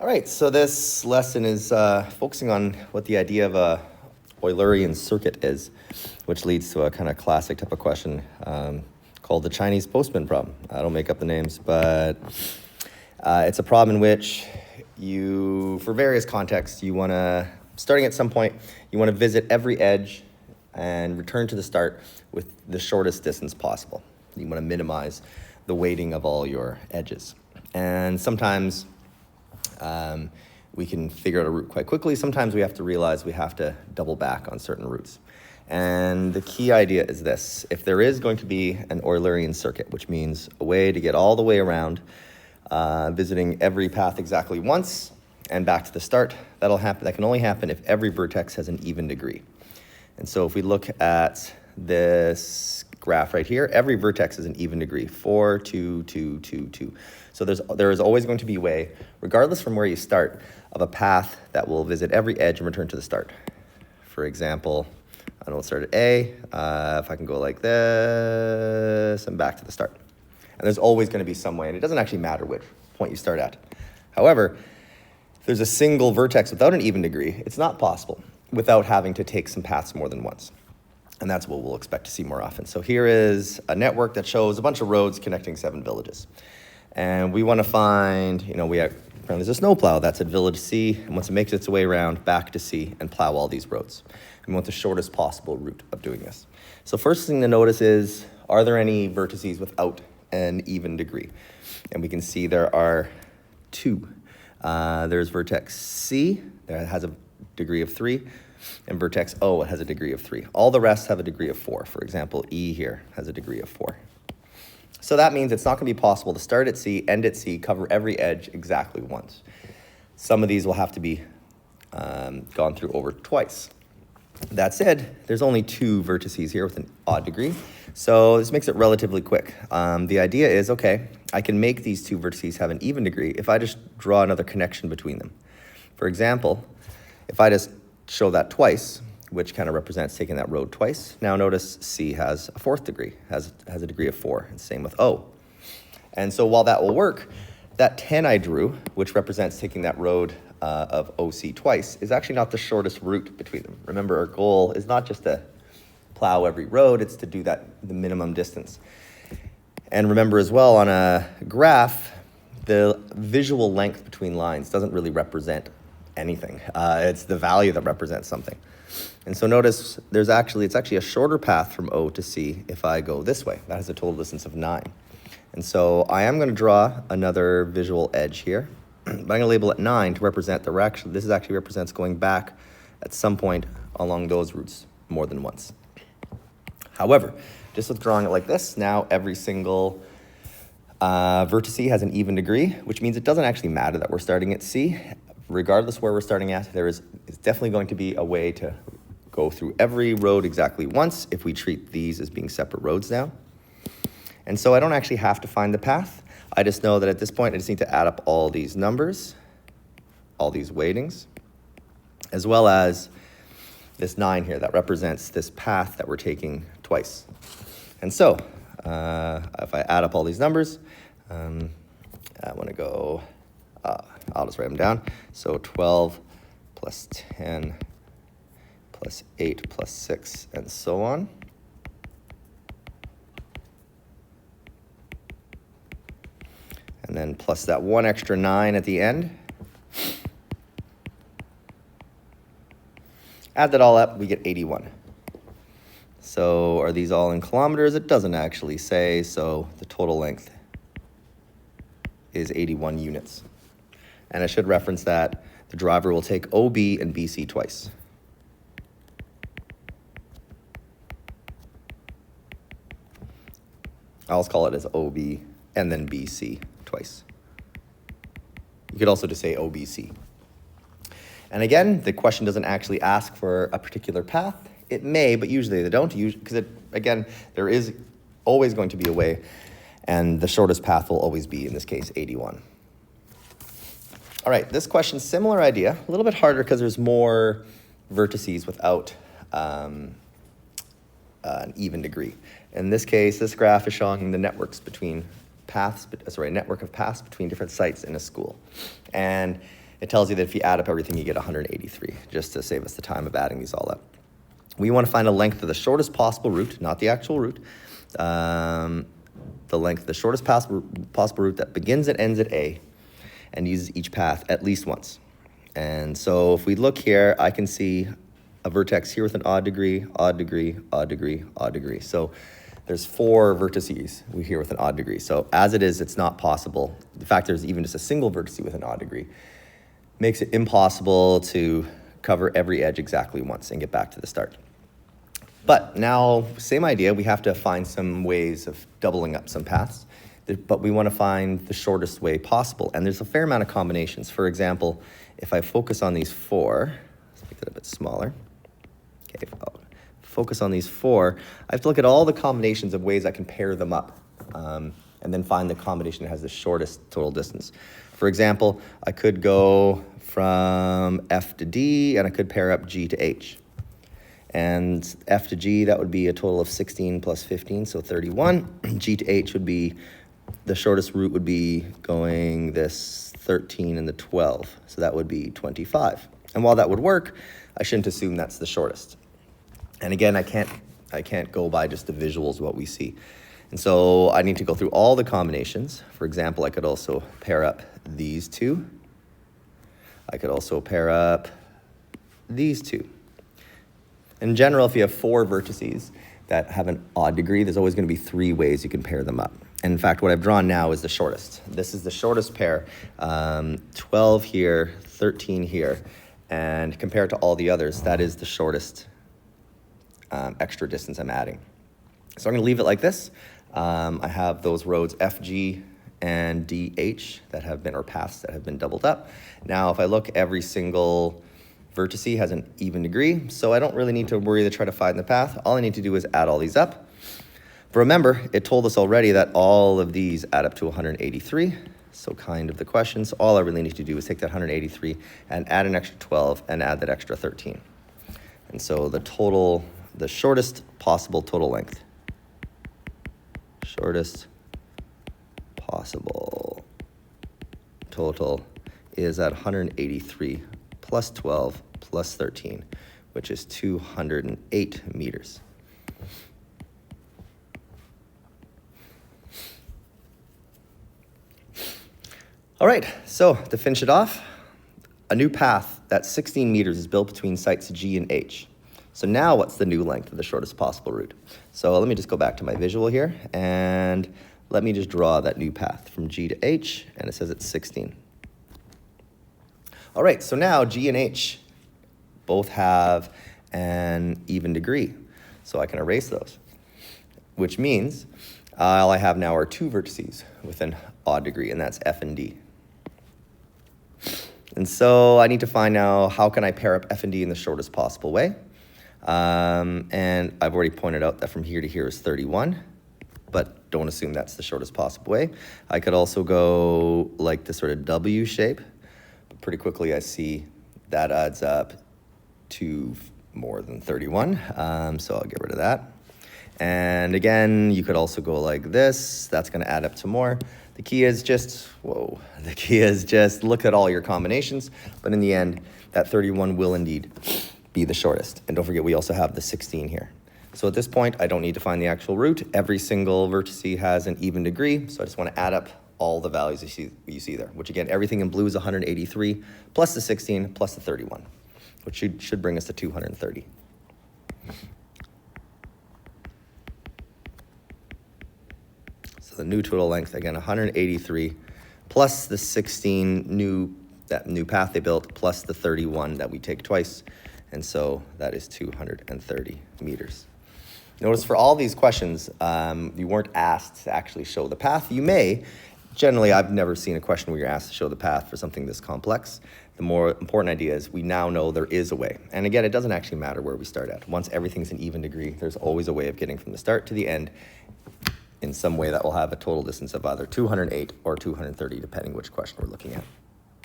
All right, so this lesson is focusing on what the idea of a Eulerian circuit is, which leads to a kind of classic type of question called the Chinese postman problem. I don't make up the names, but it's a problem in which you, for various contexts, you want to, starting at some point, you want to visit every edge and return to the start with the shortest distance possible. You want to minimize the weighting of all your edges. And sometimes we can figure out a route quite quickly. Sometimes we have to realize we have to double back on certain routes. And the key idea is this. If there is going to be an Eulerian circuit, which means a way to get all the way around, visiting every path exactly once and back to the start, that'll happen. That can only happen if every vertex has an even degree. And so if we look at this graph right here, every vertex is an even degree, 4, 2, 2, 2, 2. So there is always going to be a way, regardless from where you start, of a path that will visit every edge and return to the start. For example, I don't know, start at A, if I can go like this and back to the start. And there's always going to be some way, and it doesn't actually matter which point you start at. However, if there's a single vertex without an even degree, it's not possible without having to take some paths more than once. And that's what we'll expect to see more often. So here is a network that shows a bunch of roads connecting 7 villages. And we want to find, apparently there's a snowplow that's at village C, and once it makes its way around back to C and plow all these roads. We want the shortest possible route of doing this. So first thing to notice is, are there any vertices without an even degree? And we can see there are 2. There's vertex C, that has a degree of 3, and vertex O has a degree of 3. All the rest have a degree of 4. For example, E here has a degree of 4. So that means it's not going to be possible to start at C, end at C, cover every edge exactly once. Some of these will have to be gone through over twice. That said, there's only 2 vertices here with an odd degree, so this makes it relatively quick. The idea is, okay, I can make these 2 vertices have an even degree if I just draw another connection between them. For example, if I just show that twice, which kind of represents taking that road twice. Now notice C has a 4th degree, has a degree of 4, and same with O. And so while that will work, that 10 I drew, which represents taking that road of OC twice, is actually not the shortest route between them. Remember, our goal is not just to plow every road, it's to do that the minimum distance. And remember as well, on a graph, the visual length between lines doesn't really represent anything. It's the value that represents something. And so notice it's actually a shorter path from O to C if I go this way. That has a total distance of 9. And so I am going to draw another visual edge here, but I'm going to label it 9 to represent this actually represents going back at some point along those routes more than once. However, just with drawing it like this, now every single vertice has an even degree, which means it doesn't actually matter that we're starting at C. Regardless where we're starting at, it's definitely going to be a way to go through every road exactly once if we treat these as being separate roads now. And so I don't actually have to find the path. I just know that at this point I just need to add up all these numbers, all these weightings, as well as this 9 here that represents this path that we're taking twice. And so if I add up all these numbers, I want to go, I'll just write them down. So 12 plus 10 plus 8 plus 6 and so on. And then plus that 1 extra 9 at the end. Add that all up, we get 81. So are these all in kilometers? It doesn't actually say, so the total length is 81 units. And I should reference that the driver will take OB and BC twice. I'll just call it as OB and then BC twice. You could also just say OBC. And again, the question doesn't actually ask for a particular path. It may, but usually they don't, because again, there is always going to be a way, and the shortest path will always be, in this case, 81. All right, this question, similar idea, a little bit harder because there's more vertices without an even degree. In this case, this graph is showing the network of paths between different sites in a school. And it tells you that if you add up everything, you get 183, just to save us the time of adding these all up. We want to find the length of the shortest possible route, not the actual route. The length of the shortest possible route that begins and ends at A and uses each path at least once. And so if we look here, I can see a vertex here with an odd degree, odd degree, odd degree, odd degree. So there's 4 vertices we here with an odd degree. So as it is, it's not possible. The fact there's even just a single vertex with an odd degree makes it impossible to cover every edge exactly once and get back to the start. But now, same idea, we have to find some ways of doubling up some paths, but we want to find the shortest way possible. And there's a fair amount of combinations. For example, if I focus on these 4, let's make that a bit smaller. Okay, if I'll focus on these 4, I have to look at all the combinations of ways I can pair them up, and then find the combination that has the shortest total distance. For example, I could go from F to D, and I could pair up G to H. And F to G, that would be a total of 16 plus 15, so 31. G to H would be, the shortest route would be going this 13 and the 12, so that would be 25. And while that would work, I shouldn't assume that's the shortest. And again, I can't go by just the visuals of what we see. And so I need to go through all the combinations. For example, I could also pair up these 2. I could also pair up these 2. In general, if you have 4 vertices that have an odd degree, there's always going to be 3 ways you can pair them up. And in fact, what I've drawn now is the shortest. This is the shortest pair, 12 here, 13 here. And compared to all the others, that is the shortest extra distance I'm adding. So I'm going to leave it like this. I have those roads FG and DH that have been, or paths that have been doubled up. Now, if I look, every single vertice has an even degree, so I don't really need to worry to try to find the path. All I need to do is add all these up. But remember, it told us already that all of these add up to 183. So kind of the question. So all I really need to do is take that 183 and add an extra 12 and add that extra 13. And so the shortest possible total length. Shortest possible total is at 183 plus 12 plus 13, which is 208 meters. All right, so to finish it off, a new path that's 16 meters is built between sites G and H. So now what's the new length of the shortest possible route? So let me just go back to my visual here, and let me just draw that new path from G to H, and it says it's 16. All right, so now G and H both have an even degree, so I can erase those, which means all I have now are 2 vertices with an odd degree, and that's F and D. And so I need to find now, how can I pair up F and D in the shortest possible way? And I've already pointed out that from here to here is 31, but don't assume that's the shortest possible way. I could also go like this sort of W shape, but pretty quickly I see that adds up to more than 31, so I'll get rid of that. And again, you could also go like this. That's going to add up to more. The key is just, look at all your combinations, but in the end, that 31 will indeed be the shortest. And don't forget, we also have the 16 here. So at this point, I don't need to find the actual root. Every single vertex has an even degree, so I just want to add up all the values you see there, which again, everything in blue is 183, plus the 16, plus the 31, which should bring us to 230. So the new total length, again, 183, plus the 16 that new path they built, plus the 31 that we take twice. And so that is 230 meters. Notice for all these questions, you weren't asked to actually show the path. You may. Generally, I've never seen a question where you're asked to show the path for something this complex. The more important idea is we now know there is a way. And again, it doesn't actually matter where we start at. Once everything's an even degree, there's always a way of getting from the start to the end in some way that will have a total distance of either 208 or 230, depending which question we're looking at.